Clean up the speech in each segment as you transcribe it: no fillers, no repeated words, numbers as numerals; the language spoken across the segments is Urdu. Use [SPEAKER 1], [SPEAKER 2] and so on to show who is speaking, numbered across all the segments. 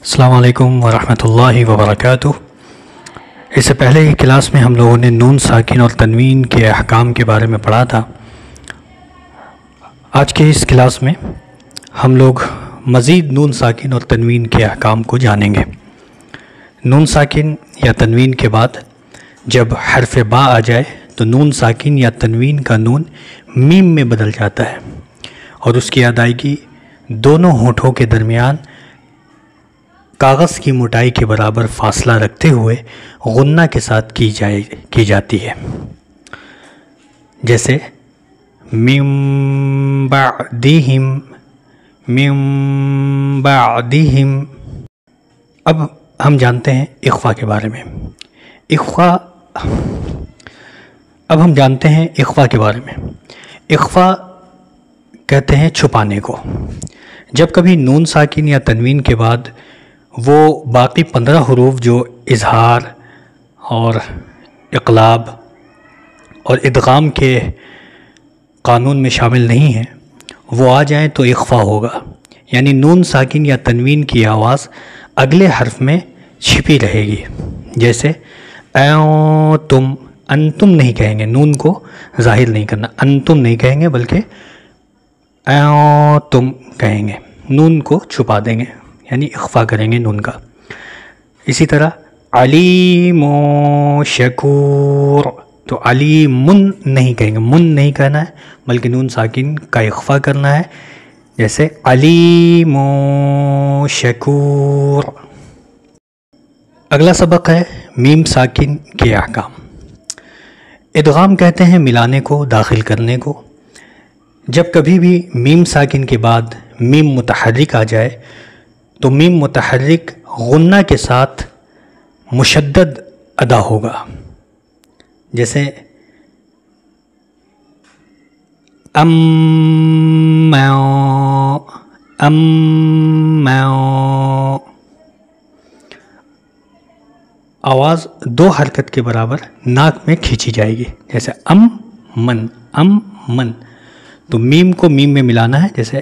[SPEAKER 1] السلام علیکم ورحمۃ اللہ وبرکاتہ۔ اس سے پہلے کی کلاس میں ہم لوگوں نے نون ساکن اور تنوین کے احکام کے بارے میں پڑھا تھا۔ آج کے اس کلاس میں ہم لوگ مزید نون ساکن اور تنوین کے احکام کو جانیں گے۔ نون ساکن یا تنوین کے بعد جب حرف با آ جائے تو نون ساکن یا تنوین کا نون میم میں بدل جاتا ہے اور اس کی ادائیگی دونوں ہونٹوں کے درمیان کاغذ کی موٹائی کے برابر فاصلہ رکھتے ہوئے غنہ کے ساتھ کی جاتی ہے، جیسے من بعدہم۔ اب ہم جانتے ہیں اخفا کے بارے میں۔ اخفا کہتے ہیں چھپانے کو۔ جب کبھی نون ساکن یا تنوین کے بعد وہ باقی 15 حروف جو اظہار اور اقلاب اور ادغام کے قانون میں شامل نہیں ہیں وہ آ جائیں تو اخفا ہوگا، یعنی نون ساکن یا تنوین کی آواز اگلے حرف میں چھپی رہے گی، جیسے تم۔ انتم نہیں کہیں گے، نون کو ظاہر نہیں کرنا، انتم نہیں کہیں گے بلکہ تم کہیں گے، نون کو چھپا دیں گے یعنی اخفا کریں گے نون کا۔ اسی طرح علیم و شکور، تو علیمن نہیں کہیں گے، من نہیں کہنا ہے بلکہ نون ساکن کا اخفا کرنا ہے، جیسے علیم و شکور۔ اگلا سبق ہے میم ساکن کے احکام۔ ادغام کہتے ہیں ملانے کو، داخل کرنے کو۔ جب کبھی بھی میم ساکن کے بعد میم متحرک آ جائے تو میم متحرک غنہ کے ساتھ مشدد ادا ہوگا، جیسے آواز دو حرکت کے برابر ناک میں کھینچی جائے گی، جیسے من۔ تو میم کو میم میں ملانا ہے، جیسے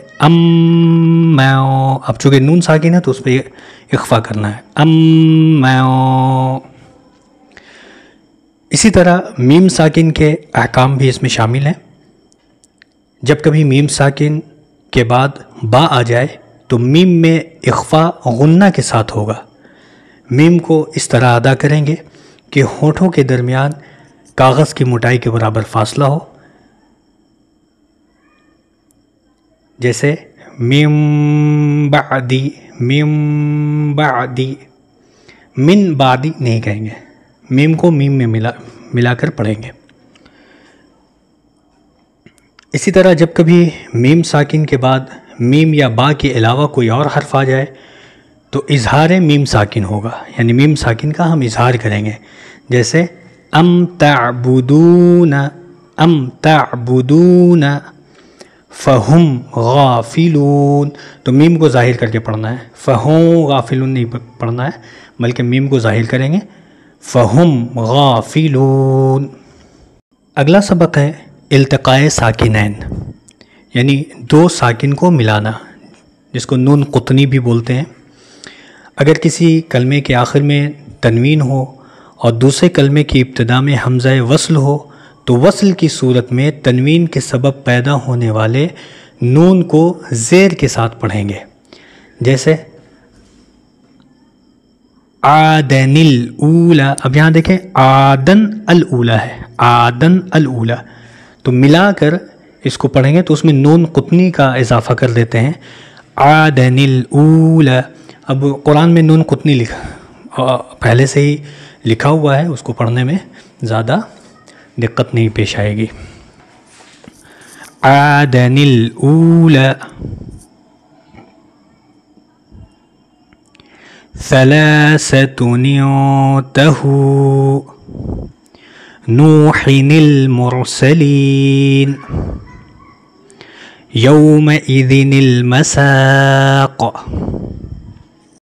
[SPEAKER 1] اب چونکہ نون ساکن ہے تو اس پہ اخفا کرنا ہے، اسی طرح میم ساکن کے احکام بھی اس میں شامل ہیں۔ جب کبھی میم ساکن کے بعد با آ جائے تو میم میں اخفا غنہ کے ساتھ ہوگا۔ میم کو اس طرح ادا کریں گے کہ ہونٹوں کے درمیان کاغذ کی موٹائی کے برابر فاصلہ ہو، جیسے من بعدی۔ من بعدی نہیں کہیں گے، میم کو میم میں ملا کر پڑھیں گے۔ اسی طرح جب کبھی میم ساکن کے بعد میم یا با کے علاوہ کوئی اور حرف آ جائے تو اظہار میم ساکن ہوگا، یعنی میم ساکن کا ہم اظہار کریں گے، جیسے ام تعبدون فہم غافلون۔ تو میم کو ظاہر کر کے پڑھنا ہے، فہم غافلون نہیں پڑھنا ہے بلکہ میم کو ظاہر کریں گے، فہم غافلون۔ اگلا سبق ہے التقاء ساکنین، یعنی دو ساکن کو ملانا، جس کو نون قطنی بھی بولتے ہیں۔ اگر کسی کلمے کے آخر میں تنوین ہو اور دوسرے کلمے کی ابتدا میں حمزہ وصل ہو تو وصل کی صورت میں تنوین کے سبب پیدا ہونے والے نون کو زیر کے ساتھ پڑھیں گے، جیسے آدن الاولا۔ اب یہاں دیکھیں آدن الاولا ہے، آدن الاولا، تو ملا کر اس کو پڑھیں گے تو اس میں نون قطنی کا اضافہ کر دیتے ہیں، آدن الاولا۔ اب قرآن میں نون قطنی لکھا پہلے سے ہی لکھا ہوا ہے، اس کو پڑھنے میں زیادہ دقت نہیں پیش آئے گی۔ آدن الاولا ثلاثة نعته نوح المرسلين يومئذ المساق۔